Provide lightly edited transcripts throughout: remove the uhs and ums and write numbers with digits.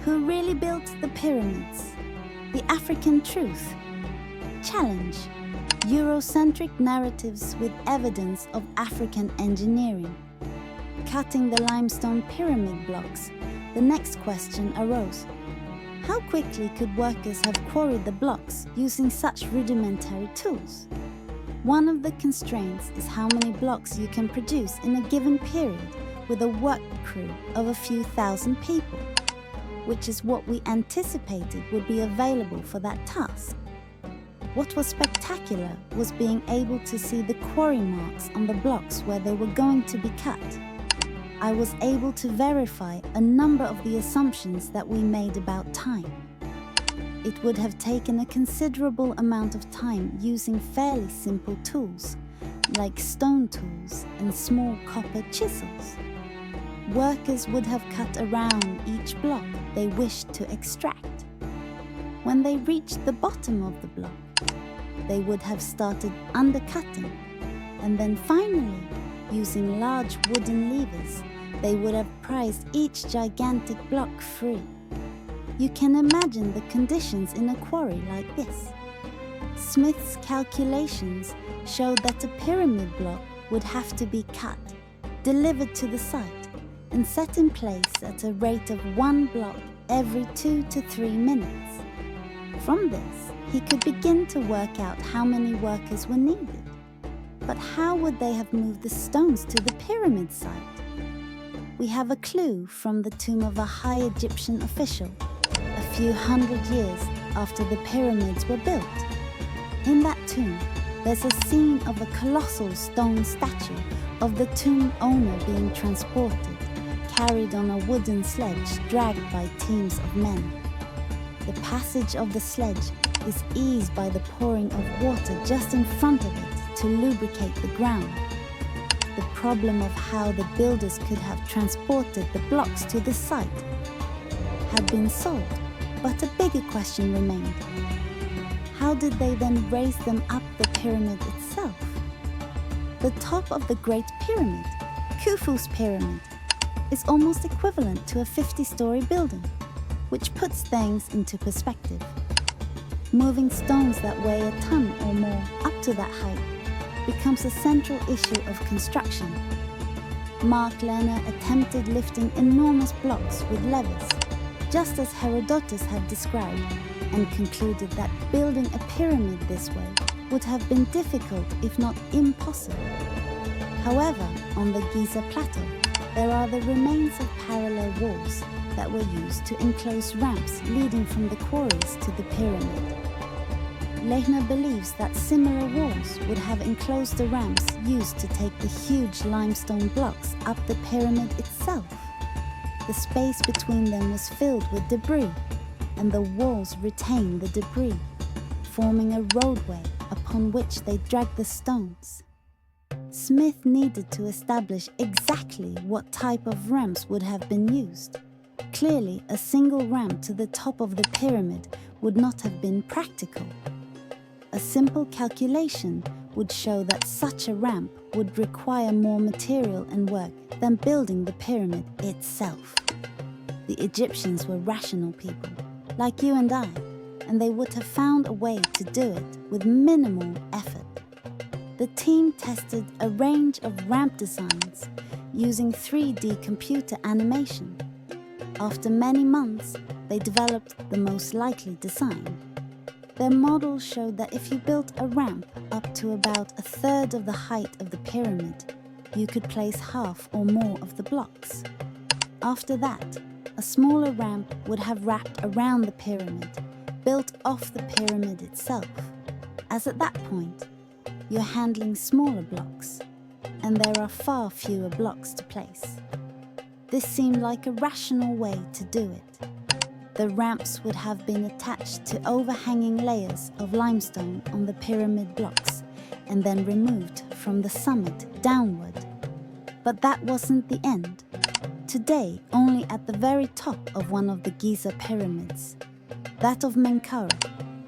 Who really built the pyramids? The African truth? Challenge. Eurocentric narratives with evidence of African engineering. Cutting the limestone pyramid blocks, the next question arose. How quickly could workers have quarried the blocks using such rudimentary tools? One of the constraints is how many blocks you can produce in a given period with a work crew of a few thousand people, which is what we anticipated would be available for that task. What was spectacular was being able to see the quarry marks on the blocks where they were going to be cut. I was able to verify a number of the assumptions that we made about time. It would have taken a considerable amount of time using fairly simple tools, like stone tools and small copper chisels. Workers would have cut around each block they wished to extract. When they reached the bottom of the block, they would have started undercutting, and then finally, using large wooden levers, they would have prized each gigantic block free. You can imagine the conditions in a quarry like this. Smith's calculations showed that a pyramid block would have to be cut, delivered to the site, and set in place at a rate of 1 block every 2 to 3 minutes. From this, he could begin to work out how many workers were needed. But how would they have moved the stones to the pyramid site? We have a clue from the tomb of a high Egyptian official, a few hundred years after the pyramids were built. In that tomb, there's a scene of a colossal stone statue of the tomb owner being transported, carried on a wooden sledge dragged by teams of men. The passage of the sledge is eased by the pouring of water just in front of it to lubricate the ground. The problem of how the builders could have transported the blocks to the site had been solved, but a bigger question remained. How did they then raise them up the pyramid itself? The top of the Great Pyramid, Khufu's pyramid, is almost equivalent to a 50-story building, which puts things into perspective. Moving stones that weigh a ton or more up to that height becomes a central issue of construction. Mark Lerner attempted lifting enormous blocks with levers, just as Herodotus had described, and concluded that building a pyramid this way would have been difficult if not impossible. However, on the Giza Plateau, there are the remains of parallel walls that were used to enclose ramps leading from the quarries to the pyramid. Lehner believes that similar walls would have enclosed the ramps used to take the huge limestone blocks up the pyramid itself. The space between them was filled with debris, and the walls retained the debris, forming a roadway upon which they dragged the stones. Smith needed to establish exactly what type of ramps would have been used. Clearly, a single ramp to the top of the pyramid would not have been practical. A simple calculation would show that such a ramp would require more material and work than building the pyramid itself. The Egyptians were rational people, like you and I, and they would have found a way to do it with minimal effort. The team tested a range of ramp designs using 3D computer animation. After many months, they developed the most likely design. Their model showed that if you built a ramp up to about a third of the height of the pyramid, you could place half or more of the blocks. After that, a smaller ramp would have wrapped around the pyramid, built off the pyramid itself, as at that point, you're handling smaller blocks, and there are far fewer blocks to place. This seemed like a rational way to do it. The ramps would have been attached to overhanging layers of limestone on the pyramid blocks and then removed from the summit downward. But that wasn't the end. Today, only at the very top of one of the Giza pyramids, that of Menkaure,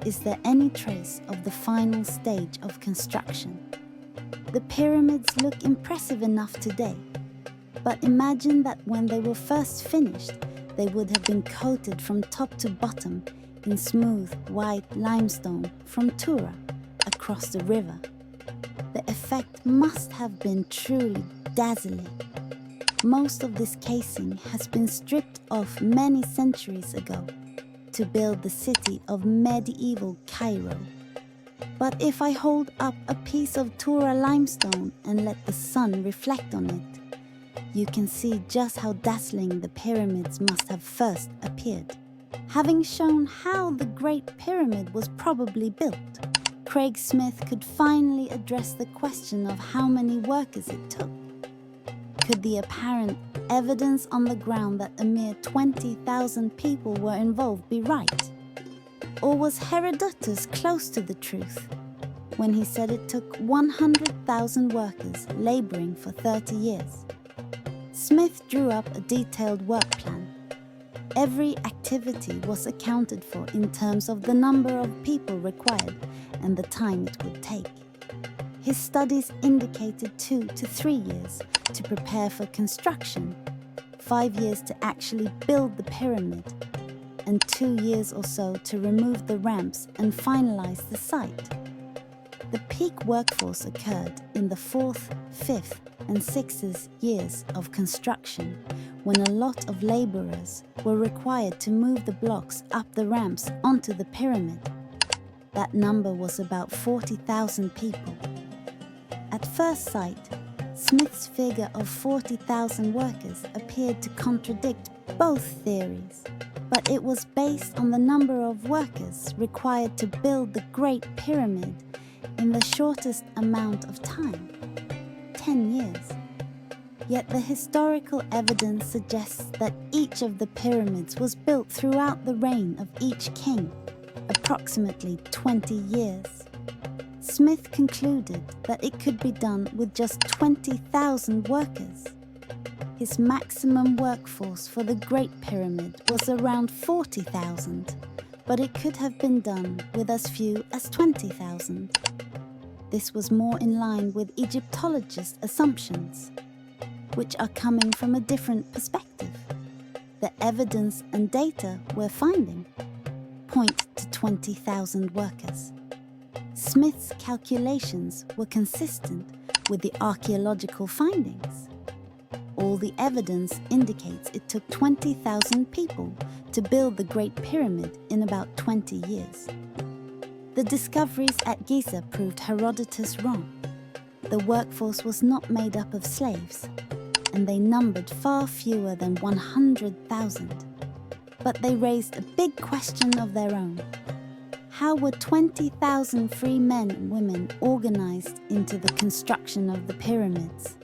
is there any trace of the final stage of construction. The pyramids look impressive enough today, but imagine that when they were first finished, they would have been coated from top to bottom in smooth, white limestone from Tura across the river. The effect must have been truly dazzling. Most of this casing has been stripped off many centuries ago to build the city of medieval Cairo. But if I hold up a piece of Tura limestone and let the sun reflect on it, you can see just how dazzling the pyramids must have first appeared. Having shown how the Great Pyramid was probably built, Craig Smith could finally address the question of how many workers it took. Could the apparent evidence on the ground that a mere 20,000 people were involved be right? Or was Herodotus close to the truth when he said it took 100,000 workers laboring for 30 years? Smith drew up a detailed work plan. Every activity was accounted for in terms of the number of people required and the time it would take. His studies indicated 2 to 3 years to prepare for construction, 5 years to actually build the pyramid, and 2 years or so to remove the ramps and finalize the site. The peak workforce occurred in the 4th, 5th, and 6th years of construction, when a lot of laborers were required to move the blocks up the ramps onto the pyramid. That number was about 40,000 people. At first sight, Smith's figure of 40,000 workers appeared to contradict both theories, but it was based on the number of workers required to build the Great Pyramid in the shortest amount of time, 10 years. Yet the historical evidence suggests that each of the pyramids was built throughout the reign of each king, approximately 20 years. Smith concluded that it could be done with just 20,000 workers. His maximum workforce for the Great Pyramid was around 40,000, but it could have been done with as few as 20,000. This was more in line with Egyptologists' assumptions, which are coming from a different perspective. The evidence and data we're finding point to 20,000 workers. Smith's calculations were consistent with the archaeological findings. All the evidence indicates it took 20,000 people to build the Great Pyramid in about 20 years. The discoveries at Giza proved Herodotus wrong. The workforce was not made up of slaves, and they numbered far fewer than 100,000. But they raised a big question of their own. How were 20,000 free men and women organized into the construction of the pyramids?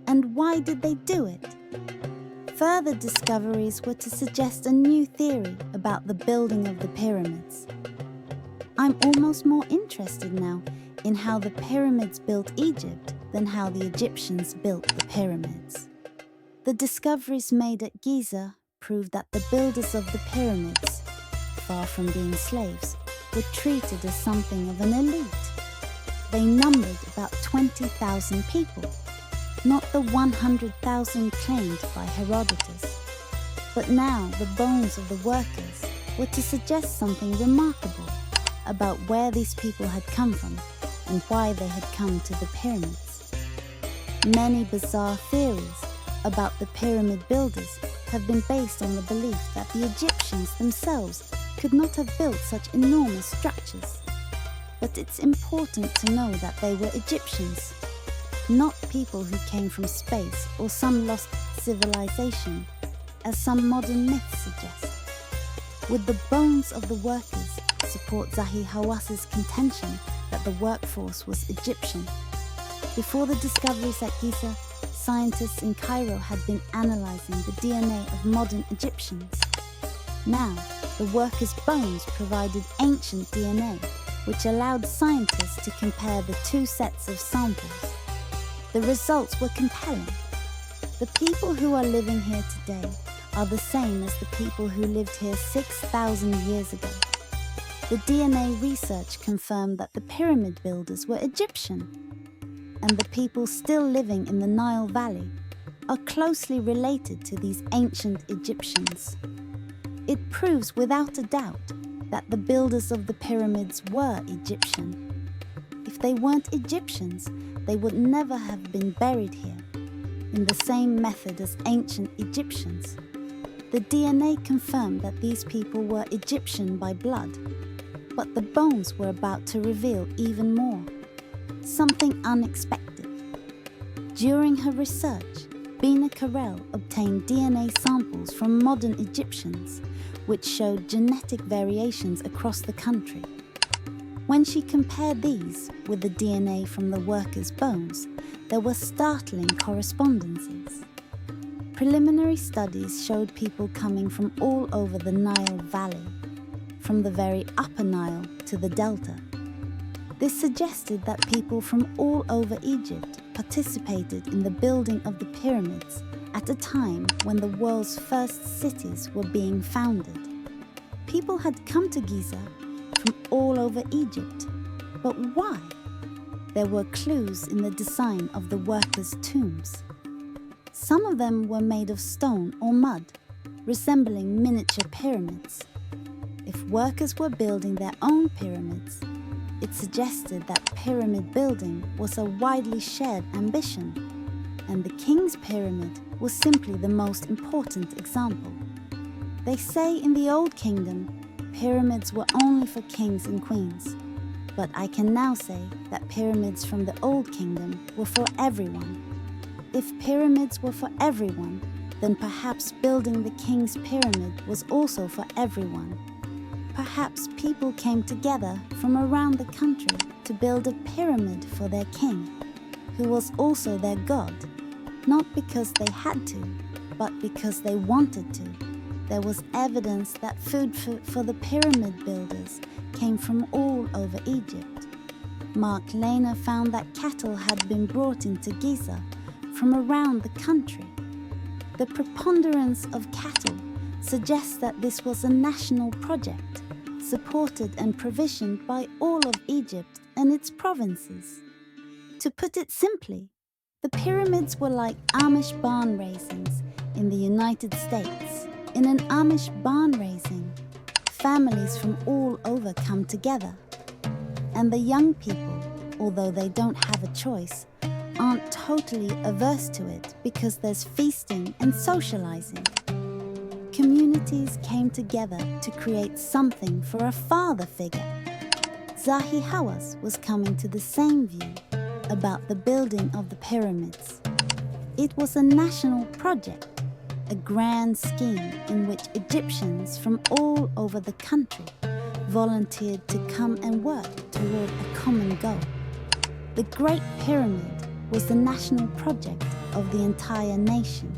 And why did they do it? Further discoveries were to suggest a new theory about the building of the pyramids. I'm almost more interested now in how the pyramids built Egypt than how the Egyptians built the pyramids. The discoveries made at Giza proved that the builders of the pyramids, far from being slaves, were treated as something of an elite. They numbered about 20,000 people, not the 100,000 claimed by Herodotus. But now the bones of the workers were to suggest something remarkable about where these people had come from and why they had come to the pyramids. Many bizarre theories about the pyramid builders have been based on the belief that the Egyptians themselves could not have built such enormous structures. But it's important to know that they were Egyptians, not people who came from space or some lost civilization, as some modern myths suggest. Would the bones of the workers support Zahi Hawas's contention that the workforce was Egyptian? Before the discoveries at Giza, scientists in Cairo had been analyzing the DNA of modern Egyptians. Now, the workers' bones provided ancient DNA, which allowed scientists to compare the two sets of samples. The results were compelling. The people who are living here today are the same as the people who lived here 6,000 years ago. The DNA research confirmed that the pyramid builders were Egyptian, and the people still living in the Nile Valley are closely related to these ancient Egyptians. It proves without a doubt that the builders of the pyramids were Egyptian. If they weren't Egyptians, they would never have been buried here, in the same method as ancient Egyptians. The DNA confirmed that these people were Egyptian by blood, but the bones were about to reveal even more, something unexpected. During her research, Bina Karel obtained DNA samples from modern Egyptians, which showed genetic variations across the country. When she compared these with the DNA from the workers' bones, there were startling correspondences. Preliminary studies showed people coming from all over the Nile Valley, from the very upper Nile to the Delta. This suggested that people from all over Egypt participated in the building of the pyramids at a time when the world's first cities were being founded. People had come to Giza from all over Egypt, but why? There were clues in the design of the workers' tombs. Some of them were made of stone or mud, resembling miniature pyramids. If workers were building their own pyramids, it suggested that pyramid building was a widely shared ambition, and the king's pyramid was simply the most important example. They say in the Old Kingdom, pyramids were only for kings and queens, but I can now say that pyramids from the Old Kingdom were for everyone. If pyramids were for everyone, then perhaps building the king's pyramid was also for everyone. Perhaps people came together from around the country to build a pyramid for their king, who was also their god, not because they had to, but because they wanted to. There was evidence that food for the pyramid builders came from all over Egypt. Mark Lehner found that cattle had been brought into Giza from around the country. The preponderance of cattle suggests that this was a national project, supported and provisioned by all of Egypt and its provinces. To put it simply, the pyramids were like Amish barn raisings in the United States. In an Amish barn raising, families from all over come together, and the young people, although they don't have a choice, aren't totally averse to it because there's feasting and socializing. Communities came together to create something for a father figure. Zahi Hawass was coming to the same view about the building of the pyramids. It was a national project, a grand scheme in which Egyptians from all over the country volunteered to come and work toward a common goal. The Great Pyramid was the national project of the entire nation.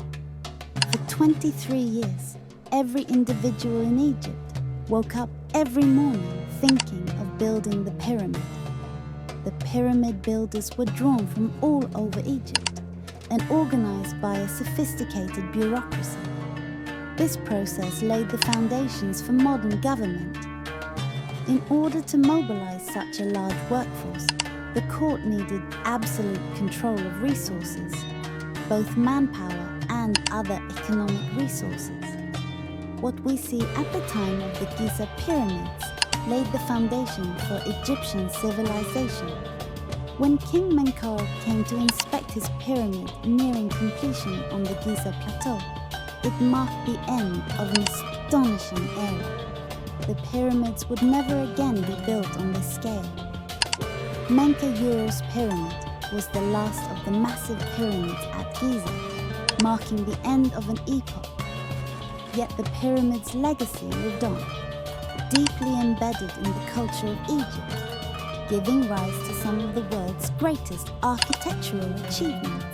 For 23 years, every individual in Egypt woke up every morning thinking of building the pyramid. The pyramid builders were drawn from all over Egypt and organized by a sophisticated bureaucracy. This process laid the foundations for modern government. In order to mobilize such a large workforce, the court needed absolute control of resources, both manpower and other economic resources. What we see at the time of the Giza pyramids laid the foundation for Egyptian civilization. When King Menkaure came to inspect his pyramid nearing completion on the Giza plateau, it marked the end of an astonishing era. The pyramids would never again be built on this scale. Menkaoure's pyramid was the last of the massive pyramids at Giza, marking the end of an epoch. Yet the pyramid's legacy lived on, deeply embedded in the culture of Egypt, giving rise to some of the world's greatest architectural achievements.